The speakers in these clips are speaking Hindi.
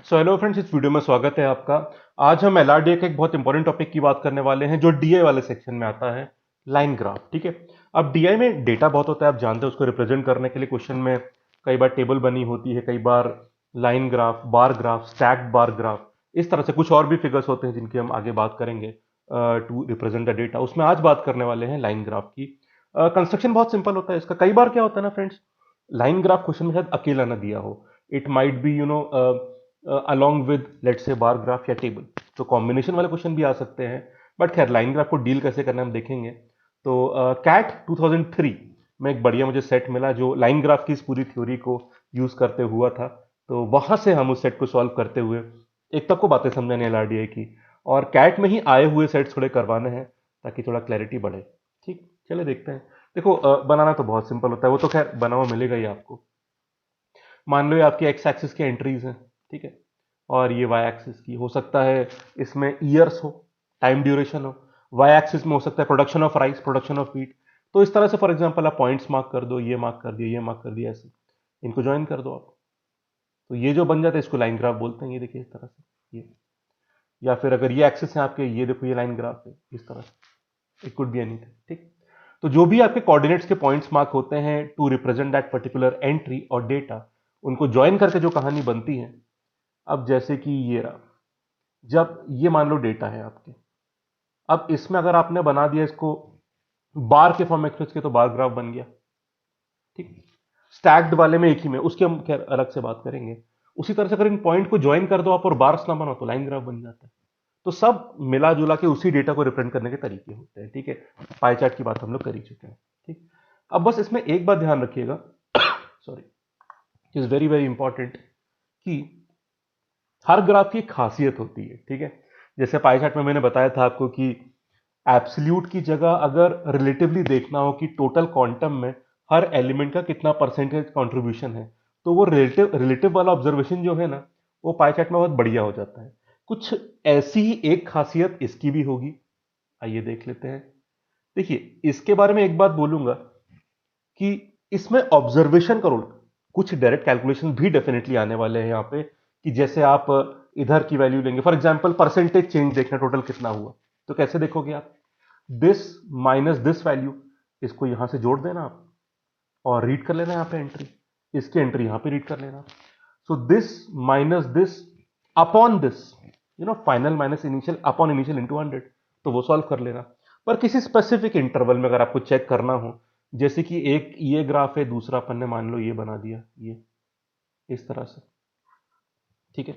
सो हेलो फ्रेंड्स, इस वीडियो में स्वागत है आपका। आज हम एलआरडीए के एक बहुत इंपॉर्टेंट टॉपिक की बात करने वाले हैं जो डीआई वाले सेक्शन में आता है, लाइन ग्राफ। ठीक है। अब डीआई में डेटा बहुत होता है, आप जानते हैं। उसको रिप्रेजेंट करने के लिए क्वेश्चन में कई बार टेबल बनी होती है, कई बार line graph, bar graph, stacked bar graph, इस तरह से कुछ और भी फिगर्स होते हैं जिनकी हम आगे बात करेंगे टू रिप्रेजेंट द डेटा। उसमें आज बात करने वाले हैं लाइन ग्राफ की। कंस्ट्रक्शन बहुत सिंपल होता है इसका। कई बार क्या होता है ना फ्रेंड्स, लाइन ग्राफ क्वेश्चन में शायद अकेला ना दिया हो। It might be along with let's say bar graph या टेबल, तो कॉम्बिनेशन वाले क्वेश्चन भी आ सकते हैं। बट खैर, लाइन ग्राफ को डील कैसे करना है हम देखेंगे। तो कैट 2003 में एक बढ़िया मुझे सेट मिला जो लाइन ग्राफ की इस पूरी थ्योरी को यूज करते हुआ था। तो वहां से हम उस सेट को सॉल्व करते हुए एक तक को बातें समझाने एलआरडीआई की, और कैट में ही आए हुए सेट्स थोड़े करवाने हैं ताकि थोड़ा क्लैरिटी बढ़े। ठीक, चले देखते हैं। देखो, बनाना तो बहुत सिंपल होता है, वो तो खैर बना हुआ मिलेगा ही आपको। मान लो ये आपकी एक्स एक्सिस की एंट्रीज हैं, ठीक है, और ये वाई एक्सिस की हो सकता है, इसमें ईयर्स हो, टाइम ड्यूरेशन हो। वाई एक्सिस में हो सकता है production of rice, production of wheat. तो इस तरह से फॉर एग्जांपल आप पॉइंट्स मार्क कर दो, ये मार्क कर दिया, ये मार्क कर दिया, ऐसे इनको ज्वाइन कर दो आप। तो ये जो बन जाता है इसको लाइन ग्राफ बोलते हैं। ये देखिए इस तरह से ये, या फिर अगर ये एक्सिस है आपके, ये देखो ये लाइन ग्राफ है इस तरह से। It could be anything. ठीक। तो जो भी आपके कोऑर्डिनेट्स के पॉइंट्स मार्क होते हैं to represent that particular entry और डेटा, उनको ज्वाइन करके जो कहानी बनती है। अब जैसे कि ये रहा, जब ये मान लो डेटा है आपके, अब इसमें अगर आपने बना दिया इसको बार के फॉर्म में एक्सप्रेस किया तो बार ग्राफ बन गया। ठीक। स्टैक्ड वाले में एक ही में, उसके हम खैर अलग से बात करेंगे। उसी तरह से अगर इन पॉइंट को ज्वाइन कर दो आप और बार्स ना बनाओ तो लाइन ग्राफ बन जाता है। तो सब मिला जुला के उसी डेटा को रिप्रेजेंट करने के तरीके होते हैं। ठीक है। पाई चार्ट की बात हम लोग कर ही चुके हैं। ठीक। अब बस इसमें एक बात ध्यान रखिएगा, sorry, is very very important, कि हर ग्राफ की एक खासियत होती है। ठीक है। जैसे पाई चार्ट में मैंने बताया था आपको कि एब्सोल्यूट की जगह अगर रिलेटिवली देखना हो कि टोटल क्वांटम में हर एलिमेंट का कितना परसेंटेज कंट्रीब्यूशन है, तो वो रिलेटिव रिलेटिव वाला ऑब्जर्वेशन जो है ना, वो पाई चार्ट में बहुत बढ़िया हो जाता है। कुछ ऐसी ही एक खासियत इसकी भी होगी। आइए देख लेते हैं। देखिए, इसके बारे में एक बात बोलूंगा कि इसमें ऑब्जर्वेशन का रोल, कुछ डायरेक्ट कैलकुलेशन भी डेफिनेटली आने वाले हैं यहाँ पे, कि जैसे आप इधर की वैल्यू लेंगे, फॉर एग्जांपल परसेंटेज चेंज देखना टोटल कितना हुआ, तो कैसे देखोगे आप? दिस माइनस दिस वैल्यू, इसको यहां से जोड़ देना आप और रीड कर लेना यहाँ पे एंट्री, इसकी एंट्री यहां पे रीड कर लेना। So this minus this upon this, final minus initial upon initial into 100, तो वो सॉल्व कर लेना। पर किसी स्पेसिफिक इंटरवल में अगर आपको चेक करना हो, जैसे कि एक ये ग्राफ है, दूसरा अपन ने मान लो ये बना दिया, ये इस तरह से। ठीक है।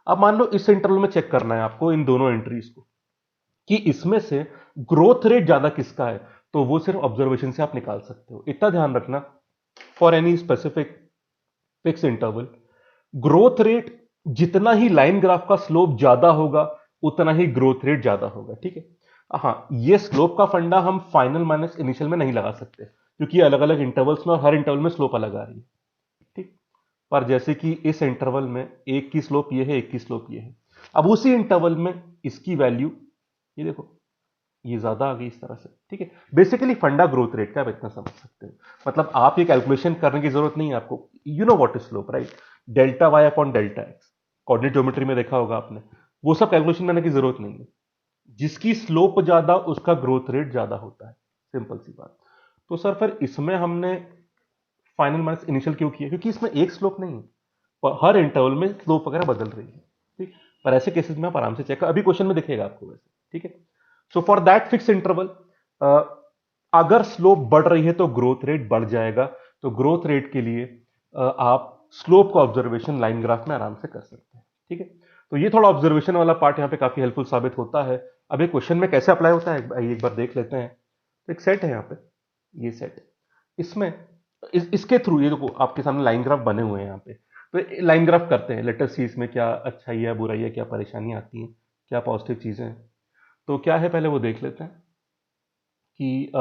अब मान लो इस इंटरवल में चेक करना है आपको इन दोनों एंट्रीज को, कि इसमें से ग्रोथ रेट ज्यादा किसका है, तो वो सिर्फ ऑब्जर्वेशन से आप निकाल सकते हो। इतना ध्यान रखना, for any specific fix interval, growth rate जितना ही लाइन ग्राफ का स्लोप ज्यादा होगा, उतना ही ग्रोथ रेट ज्यादा होगा। ठीक है। हाँ, ये स्लोप का फंडा हम फाइनल माइनस इनिशियल में नहीं लगा सकते, क्योंकि अलग अलग इंटरवल्स में और हर इंटरवल में स्लोप अलग आ रही है। ठीक। पर जैसे कि इस इंटरवल में एक की स्लोप ये है, एक की स्लोप ये है। अब उसी इंटरवल में इसकी वैल्यू, ये देखो, ये ज्यादा आ गई इस तरह से। ठीक है। बेसिकली फंडा ग्रोथ रेट का आप इतना समझ सकते हो। मतलब आप ये कैलकुलेशन करने की जरूरत नहीं है आपको। You know what is slope, right? Delta Y upon delta X, coordinate geometry में देखा होगा आपने। वो सब कैलकुलेशन करने की जरूरत नहीं है। जिसकी स्लोप ज्यादा उसका ग्रोथ रेट ज्यादा होता है, सिंपल सी बात। तो सर फिर इसमें हमने फाइनल माइनस इनिशियल क्यों किया? क्योंकि इसमें एक स्लोप नहीं है, पर हर इंटरवल में स्लोप वगैरह बदल रही है। ठीक। पर ऐसे केसेस में आप आराम से चेक कर, अभी क्वेश्चन में दिखेगा आपको वैसे। ठीक है। So for that fix interval, अगर स्लोप बढ़ रही है तो ग्रोथ रेट बढ़ जाएगा। तो ग्रोथ रेट के लिए आप स्लोप का ऑब्जर्वेशन लाइन ग्राफ में आराम से कर सकते हैं। ठीक है। तो ये थोड़ा ऑब्जर्वेशन वाला पार्ट यहाँ पे काफी हेल्पफुल साबित होता है। अब एक क्वेश्चन में कैसे अप्लाई होता है एक बार देख लेते हैं। तो एक सेट है यहाँ पे, ये सेट, इसमें इसके थ्रू ये देखो आपके सामने लाइन ग्राफ बने हुए हैं यहाँ पे। तो लाइन ग्राफ करते हैं, लेट अस सी इसमें क्या अच्छाई है, बुराई है, क्या परेशानी आती है, क्या पॉजिटिव चीजें हैं। तो क्या है पहले वो देख लेते हैं कि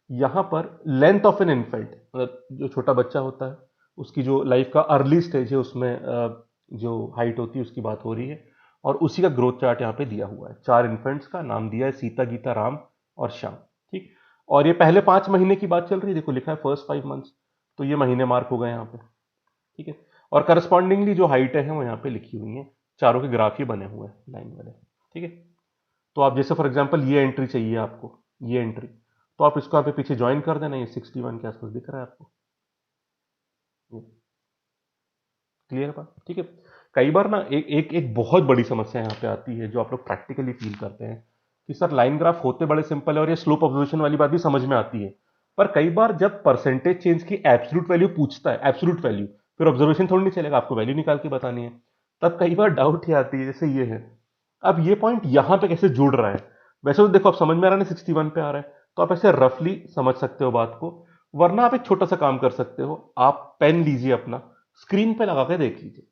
यहाँ पर लेंथ ऑफ एन इन्फेंट, मतलब जो छोटा बच्चा होता है उसकी जो लाइफ का अर्ली स्टेज है, उसमें जो हाइट होती है उसकी बात हो रही है। और उसी का ग्रोथ चार्ट यहाँ पे दिया हुआ है। 4 इन्फेंट्स का नाम दिया है, सीता, गीता, राम और श्याम। ठीक। और ये पहले 5 महीने की बात चल रही है, देखो लिखा है फर्स्ट 5 मंथ्स, तो ये महीने मार्क हो गए यहाँ पे। ठीक है। और करस्पॉन्डिंगली जो हाइट है वो यहाँ पे लिखी हुई है, चारों के ग्राफ ही बने हुए हैं लाइन वाले, ठीक है। तो आप जैसे फॉर एग्जांपल ये एंट्री चाहिए आपको, ये एंट्री, तो आप इसको यहाँ पे पीछे ज्वाइन कर देना, ये 61 के आसपास दिख रहा है आपको, क्लियर बात, ठीक है। कई बार ना एक एक एक बहुत बड़ी समस्या यहाँ पे आती है जो आप लोग प्रैक्टिकली फील करते हैं कि सर लाइन ग्राफ होते बड़े सिंपल है और ये स्लोप ऑब्जर्वेशन वाली बात भी समझ में आती है, पर कई बार जब परसेंटेज चेंज की एब्सोल्यूट वैल्यू पूछता है, एब्सोल्यूट वैल्यू, फिर ऑब्जर्वेशन थोड़ी नहीं चलेगा, आपको वैल्यू निकाल के बतानी है, तब कई बार डाउट ही आती है, जैसे ये है, अब ये पॉइंट यहां पे कैसे जुड़ रहा है। वैसे तो देखो आप समझ में आ रहा है ना, 61 पे आ रहा है, तो आप ऐसे रफली समझ सकते हो बात को, वरना आप एक छोटा सा काम कर सकते हो, आप पेन लीजिए अपना, स्क्रीन पे लगा के देख लीजिए,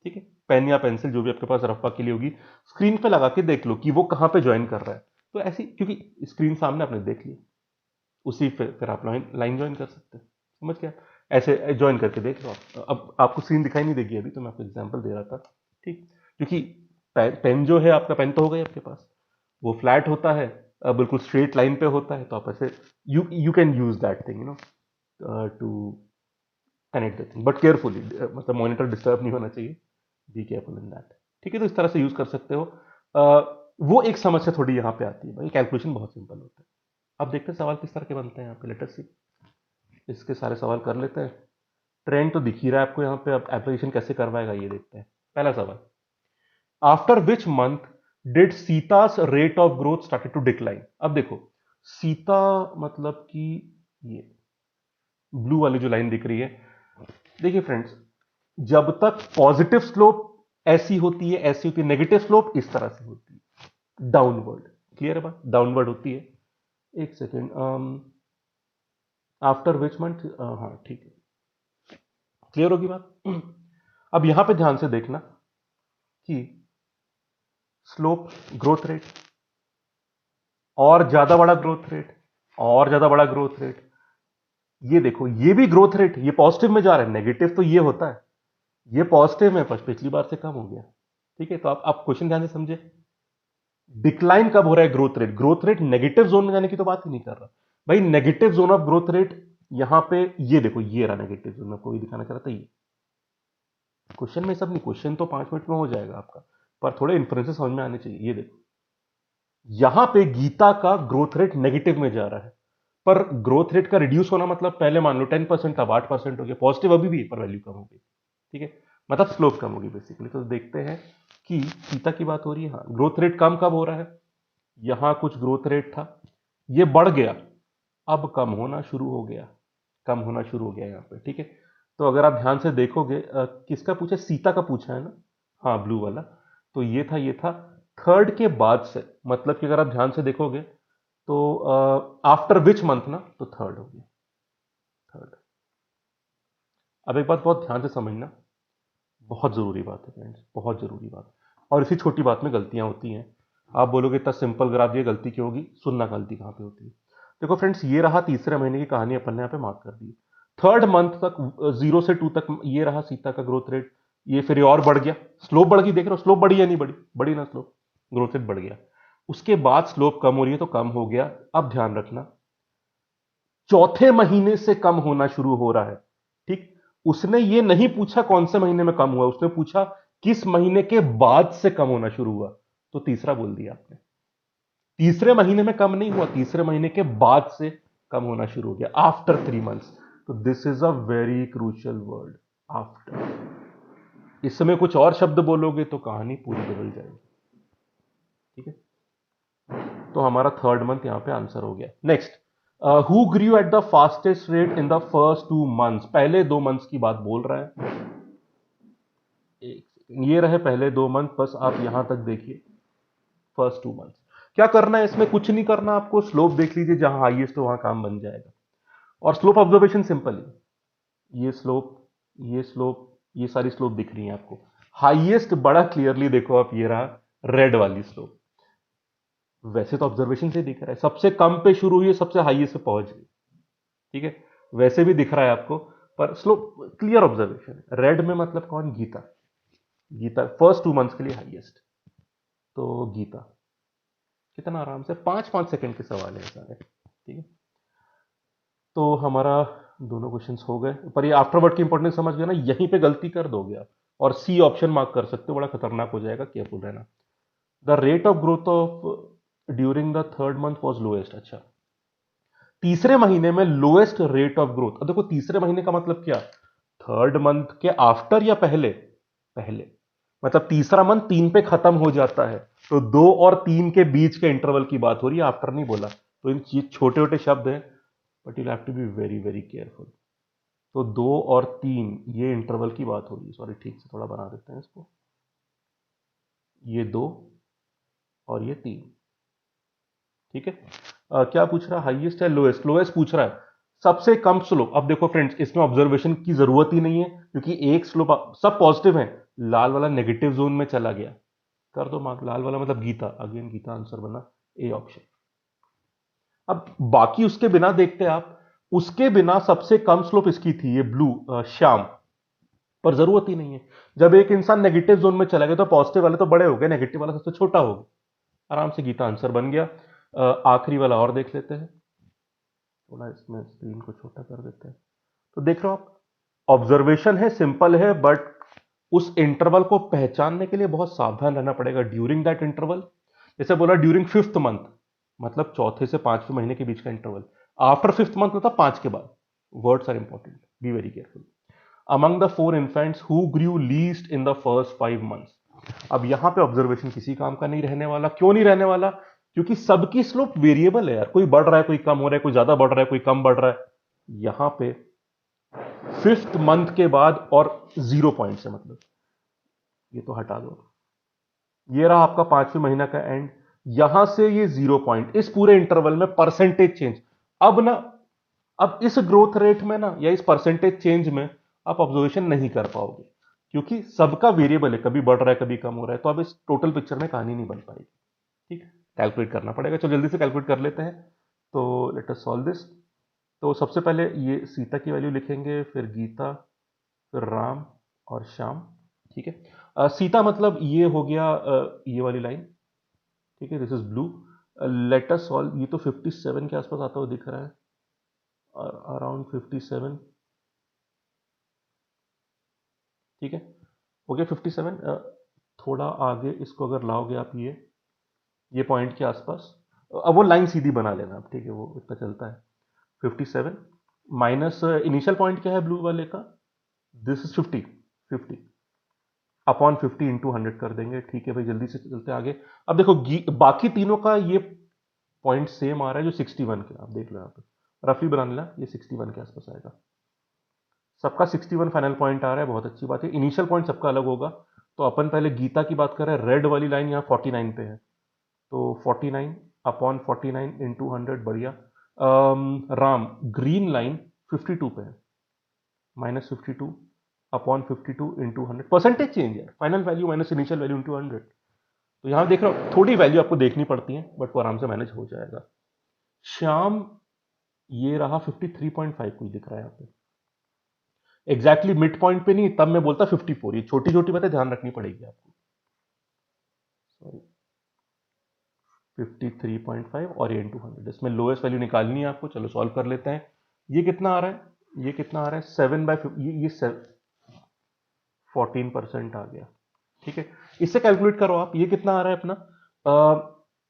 ठीक है, पेन या पेंसिल जो भी आपके पास रफ्फा के लिए होगी, स्क्रीन पे लगा के देख लो कि वो कहां पे ज्वाइन कर रहा है, तो ऐसी, क्योंकि स्क्रीन सामने आपने देख ली, उसी पे फिर आप लाइन लाइन ज्वाइन कर सकते हैं, समझ गया, ऐसे ज्वाइन करके देख लो आप। अब आपको स्क्रीन दिखाई नहीं देगी अभी, तो मैं आपको एग्जांपल दे रहा था, ठीक, क्योंकि पेन जो है आपका, पेन तो हो गया आपके पास, वो फ्लैट होता है, बिल्कुल स्ट्रेट लाइन पे होता है, तो आप ऐसे you can use that thing to connect the thing, but carefully, मतलब मॉनिटर डिस्टर्ब नहीं होना चाहिए, बी केयरफुल इन दैट, ठीक है। तो इस तरह से यूज कर सकते हो। वो एक समस्या थोड़ी यहाँ पे आती है भाई, कैलकुलेशन बहुत सिंपल होता है। अब देखते हैं सवाल किस तरह के बनते हैं यहाँ पे, लेट अस सी, इसके सारे सवाल कर लेते हैं। ट्रेंड तो दिख ही रहा है आपको यहाँ पे, अब एप्लीकेशन कैसे करवाएगा ये देखते हैं। पहला सवाल, after which month did Sita's rate of growth started to decline. अब देखो, सीता मतलब कि ये ब्लू वाली जो लाइन दिख रही है, देखिए फ्रेंड्स, जब तक पॉजिटिव स्लोप ऐसी होती है, ऐसी होती है, नेगेटिव स्लोप इस तरह से होती है, डाउनवर्ड, क्लियर है बात, डाउनवर्ड होती है। एक सेकेंड, आफ्टर विच मंथ, हाँ ठीक है, क्लियर होगी बात। अब यहां पे ध्यान से देखना कि स्लोप, ग्रोथ रेट, और ज्यादा बड़ा ग्रोथ रेट, और ज्यादा बड़ा ग्रोथ रेट, ये देखो ये भी ग्रोथ रेट, ये पॉजिटिव में जा रहा है, नेगेटिव तो ये होता है, ये पॉजिटिव में पिछली बार से कम हो गया, ठीक है। तो आप क्वेश्चन ध्यान से समझे, डिक्लाइन कब हो रहा है growth rate, growth rate negative zone में जाने की तो बात ही नहीं कर रहा भाई, negative zone of growth rate यहां पे, ये देखो ये रहा नेगेटिव जोन, आपको भी दिखाना चाहता, ये क्वेश्चन में सब नहीं, क्वेश्चन तो 5 मिनट में हो जाएगा आपका, पर थोड़े इन्फ्लुएंसेस समझ में आने चाहिए। ये देखो यहां पे गीता का ग्रोथ रेट नेगेटिव में जा रहा है, पर ग्रोथ रेट का रिड्यूस होना मतलब, पहले मान लो 10% था, 8% हो गया, पॉजिटिव अभी भी, पर वैल्यू कम हो गई, ठीक है, मतलब स्लोप कम होगी बेसिकली। तो देखते हैं कि गीता की बात हो रही है, हाँ ग्रोथ रेट कम कब हो रहा है, यहां कुछ ग्रोथ रेट था, ये बढ़ गया, अब कम होना शुरू हो गया, कम होना शुरू हो गया यहाँ पे, ठीक है। तो अगर आप ध्यान से देखोगे, किसका पूछा, सीता का पूछा है ना, हाँ ब्लू वाला, तो ये था थर्ड के बाद से, मतलब कि अगर आप ध्यान से देखोगे तो आफ्टर विच मंथ ना, तो थर्ड हो गया, थर्ड। अब एक बात बहुत ध्यान से समझना, बहुत जरूरी बात है फ्रेंड्स, बहुत जरूरी बात, और इसी छोटी बात में गलतियां होती हैं। आप बोलोगे इतना सिंपल ग्राफ, ये गलती क्यों होगी, सुनना गलती कहां पे होती है। देखो फ्रेंड्स, ये रहा तीसरे महीने की कहानी, अपन ने यहाँ पे मार्क कर दी, थर्ड मंथ तक 0 से 2 तक ये रहा सीता का ग्रोथ रेट, ये फिर ये और बढ़ गया, स्लोप बढ़ गई, देख रहे हो स्लोप बढ़ी या नहीं बढ़ी, बढ़ी ना स्लोप, ग्रोथ रेट बढ़ गया, उसके बाद स्लोप कम हो रही है, तो कम हो गया। अब ध्यान रखना, चौथे महीने से कम होना शुरू हो रहा है, ठीक, उसने ये नहीं पूछा कौन से महीने में कम हुआ, उसने पूछा किस महीने के बाद से कम होना शुरू हुआ, तो तीसरा बोल दिया आपने, तीसरे महीने में कम नहीं हुआ, तीसरे महीने के बाद से कम होना शुरू हो गया, आफ्टर 3 मंथ्स। तो this is a very crucial word, after, इसमें कुछ और शब्द बोलोगे तो कहानी पूरी बदल जाएगी, ठीक है। तो हमारा थर्ड मंथ यहां पे आंसर हो गया। Next, who Guru at the fastest rate in the first 2 months, पहले 2 मंथ्स की बात बोल रहा है, ये रहे पहले 2 मंथ, बस आप यहां तक देखिए, फर्स्ट 2 मंथ्स, क्या करना है इसमें, कुछ नहीं करना आपको, स्लोप देख लीजिए, जहां हाईएस्ट हो वहां काम बन जाएगा, और स्लोप ऑब्जर्वेशन सिंपल है, ये स्लोप, ये स्लोप, ये सारी स्लोप दिख रही है आपको, हाईएस्ट बड़ा क्लियरली देखो आप, ये रहा रेड वाली स्लोप, वैसे तो ऑब्जर्वेशन से दिख रहा है, सबसे कम पे शुरू हुई है, सबसे हाईएस्ट पे पहुंच गई, ठीक है, वैसे भी दिख रहा है आपको, पर स्लोप क्लियर ऑब्जर्वेशन, रेड में मतलब कौन, गीता, गीता फर्स्ट 2 मंथ्स के लिए हाईएस्ट, तो गीता, कितना आराम से 5-5 सेकंड के सवाल है सारे, ठीक है। तो हमारा दोनों क्वेश्चंस हो गए, पर ये आफ्टरवर्ड की इंपॉर्टेंस समझ गए ना, यहीं पे गलती कर दोगे आप और सी ऑप्शन मार्क कर सकते हो, बड़ा खतरनाक हो जाएगा, केयरफुल रहना। The rate of growth of during the third month was lowest. अच्छा, तीसरे महीने में लोएस्ट रेट ऑफ ग्रोथ। अब देखो तीसरे महीने का मतलब क्या, थर्ड मंथ के आफ्टर या पहले, पहले, मतलब तीसरा मंथ 3 पे खत्म हो जाता है, तो 2 और 3 के बीच के इंटरवल की बात हो रही है, आफ्टर नहीं बोला। तो इन छोटे छोटे शब्द हैं, but you have to be very very careful. तो 2 और 3 ये इंटरवल की बात हो रही है, सॉरी ठीक से थोड़ा बना देते हैं इसको, ये 2 और ये 3, ठीक है। क्या पूछ रहा है, हाईएस्ट है लोएस्ट, लोएस्ट पूछ रहा है, सबसे कम स्लोप। अब देखो फ्रेंड्स, इसमें ऑब्जर्वेशन की जरूरत ही नहीं है, क्योंकि एक स्लोप सब पॉजिटिव है, लाल वाला नेगेटिव जोन में चला गया, कर दो मार्क। लाल वाला मतलब गीता, अगेन गीता आंसर बना, ए ऑप्शन। अब बाकी उसके बिना देखते हैं आप, उसके बिना सबसे कम स्लोप इसकी थी, ये ब्लू श्याम, पर जरूरत ही नहीं है। जब एक इंसान नेगेटिव जोन में चला गया तो पॉजिटिव वाले तो बड़े हो गए, नेगेटिव वाला सबसे छोटा हो गया, आराम से गीता आंसर बन गया। आखिरी वाला और देख लेते हैं, थोड़ा इसमें स्क्रीन को छोटा कर देते हैं। तो देख रहे हो आप, ऑब्जर्वेशन है, सिंपल है, बट उस इंटरवल को पहचानने के लिए बहुत सावधान रहना पड़ेगा। ड्यूरिंग दैट इंटरवल, जैसे बोला ड्यूरिंग फिफ्थ मंथ, मतलब चौथे से पांचवें महीने के बीच का इंटरवल। आफ्टर फिफ्थ मंथ मतलब 5 के बाद। Words are important, be very careful. Among the 4 infants who grew least in the first 5 months. अब यहां पे ऑब्जर्वेशन किसी काम का नहीं रहने वाला। क्यों नहीं रहने वाला, क्योंकि सबकी स्लोप वेरिएबल है यार, कोई बढ़ रहा है, कोई कम हो रहा है, कोई ज्यादा बढ़ रहा है, कोई कम बढ़ रहा है। यहां पे फिफ्थ मंथ के बाद और 0 पॉइंट से मतलब, ये तो हटा दो, ये रहा आपका 5वें महीना का एंड, यहां से ये 0 पॉइंट, इस पूरे इंटरवल में परसेंटेज चेंज। अब ना, अब इस ग्रोथ रेट में ना, या इस परसेंटेज चेंज में आप ऑब्जर्वेशन नहीं कर पाओगे, क्योंकि सबका वेरिएबल है, कभी बढ़ रहा है कभी कम हो रहा है, तो अब इस टोटल पिक्चर में कहानी नहीं बन पाएगी। ठीक है, कैलकुलेट करना पड़ेगा। चलो जल्दी से कैलकुलेट कर लेते हैं। तो लेट अस सॉल्व दिस। तो सबसे पहले ये सीता की वैल्यू लिखेंगे, फिर गीता, फिर राम और श्याम। ठीक है, सीता मतलब ये हो गया, ये वाली लाइन, ठीक है, this is blue. Let us solve, ये तो 57 के आसपास आता हुआ दिख रहा है, अराउंड 57, ठीक है, हो गया 57। थोड़ा आगे इसको अगर लाओगे आप, ये पॉइंट के आसपास, अब वो लाइन सीधी बना लेना आप, ठीक है, वो इतना चलता है। 57 माइनस इनिशियल पॉइंट क्या है ब्लू वाले का, दिस इज 50, 50 अपॉन 50 इंटू 100 कर देंगे। ठीक है भाई, जल्दी से चलते आगे। अब देखो बाकी तीनों का ये पॉइंट सेम आ रहा है जो 61 के, आप देख लो यहाँ पे रफली बना लेना, ये 61 के आसपास आएगा, सबका 61 फाइनल पॉइंट आ रहा है, बहुत अच्छी बात है। इनिशियल पॉइंट सबका अलग होगा, तो अपन पहले गीता की बात कर रहे हैं, रेड वाली लाइन यहाँ 49 पे है, तो 49 अपॉन 49 इंटू 100, बढ़िया। राम ग्रीन लाइन 52 पे है, -52 अपॉन 52 इंटू 100, परसेंटेज चेंज है, final value minus initial value into 100। तो यहां देख रहा हूं थोड़ी वैल्यू आपको देखनी पड़ती है, बट वो आराम से मैनेज हो जाएगा। श्याम, ये रहा 53.5 कुछ दिख रहा है यहाँ पे, एग्जैक्टली मिड पॉइंट पे नहीं, तब मैं बोलता 54। ये छोटी छोटी बातें ध्यान रखनी पड़ेगी आपको, सॉरी, 53.5 और ये इंटू 100, इसमें लोएस्ट वैल्यू निकालनी है आपको। चलो सॉल्व कर लेते हैं। ये कितना आ रहा है, ये कितना आ रहा है, 7/5, ये 14% आ गया। ठीक है, इससे कैलकुलेट करो आप, ये कितना आ रहा है अपना,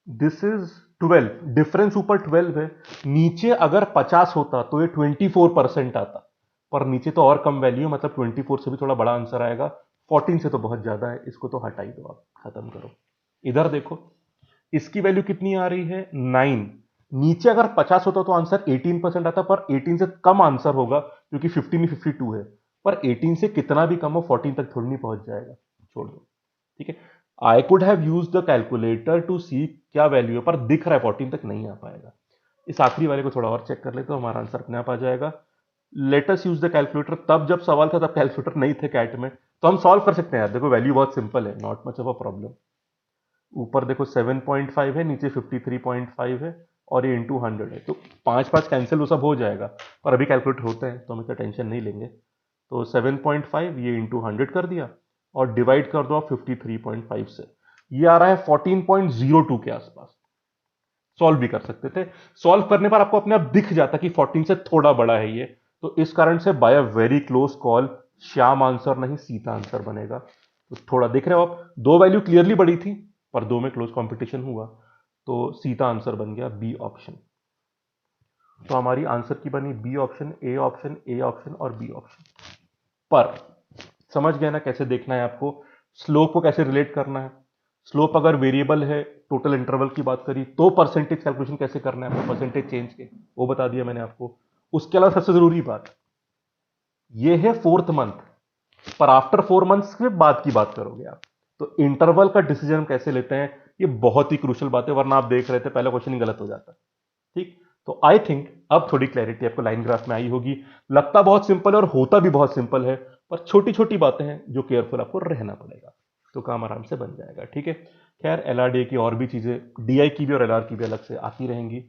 दिस इज 12, डिफरेंस ऊपर 12 है, नीचे अगर 50 होता तो ये 24% आता, पर नीचे तो और कम वैल्यू है, मतलब 24 से भी थोड़ा बड़ा आंसर आएगा, 14 से तो बहुत ज्यादा है, इसको तो हटा ही दो आप, खत्म करो। इधर देखो, इसकी वैल्यू कितनी आ रही है, 9, नीचे अगर 50 होता तो आंसर 18% आता, पर 18 से कम आंसर होगा, क्योंकि 15 में 52 है, पर 18 से कितना भी कम हो 14 तक थोड़ी नहीं पहुंच जाएगा, छोड़ दो। ठीक है, I could have use the calculator to see क्या वैल्यू है, पर दिख रहा है 14 तक नहीं आ पाएगा। इस आखिरी वाले को थोड़ा और चेक कर ले तो हमारा आंसर अपने आप आ जाएगा। Let us use the calculator, तब जब सवाल था तब कैलकुलेटर नहीं थे कैट में, तो हम सॉल्व कर सकते हैं यार, देखो वैल्यू बहुत सिंपल है, not much of a problem. ऊपर देखो 7.5 है, नीचे 53.5 है, और ये इंटू 100 है, तो 5 5 कैंसिल वो सब हो जाएगा, पर अभी कैलकुलेटर होता है तो हम इतना टेंशन नहीं लेंगे। तो 7.5 ये इंटू 100 कर दिया, और डिवाइड कर दो आप 53.5 से, ये आ रहा है 14.02 के आसपास। सॉल्व भी कर सकते थे, सॉल्व करने पर आपको अपने आप दिख जाता कि 14 से थोड़ा बड़ा है ये, तो इस कारण से by a very close call Shyam answer नहीं सीता आंसर बनेगा। तो थोड़ा देख रहे हो आप, दो वैल्यू क्लियरली बड़ी थी पर दो में क्लोज कंपटीशन हुआ, तो सीता आंसर बन गया बी ऑप्शन। तो हमारी आंसर की बनी B option, A option, A option और बी ऑप्शन। पर समझ गए ना कैसे देखना है आपको, स्लोप को कैसे रिलेट करना है। स्लोप अगर वेरिएबल है, टोटल इंटरवल की बात करी, तो परसेंटेज कैलकुलेशन कैसे करना है आपको, परसेंटेज चेंज के वो बता दिया मैंने आपको। उसके अलावा सबसे जरूरी बात ये है फोर्थ मंथ, पर आफ्टर 4 मंथ्स के बाद की बात करोगे आप, तो इंटरवल का डिसीजन हम कैसे लेते हैं, ये बहुत ही क्रूशियल बात है, वरना आप देख रहे थे पहला क्वेश्चन ही गलत हो जाता। ठीक, तो आई थिंक अब थोड़ी क्लैरिटी आपको लाइन ग्राफ में आई होगी। लगता बहुत सिंपल है और होता भी बहुत सिंपल है, पर छोटी छोटी बातें हैं जो केयरफुल आपको रहना पड़ेगा, तो काम आराम से बन जाएगा। ठीक है, खैर एलआरडीए की और भी चीजें, डीआई की भी और एलआर की भी अलग से आती रहेंगी,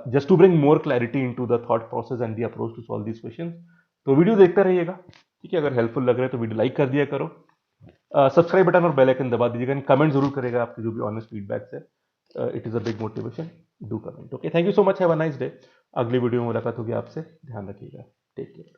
just to bring more clarity into the thought process and the approach to solve this question. तो वीडियो देखते रहिएगा। ठीक है, अगर हेल्पफुल लग रहा है तो वीडियो लाइक कर दिया करो, सब्सक्राइब बटन और बेल आइकन दबा दीजिएगा, कमेंट जरूर करेगा आपके जो भी ऑनेस्ट फीडबैक्स है, it is a big motivation, do comment. Okay, thank you so much, have a nice day. अगली वीडियो में मुलाकात होगी आपसे, ध्यान रखिएगा, टेक केयर।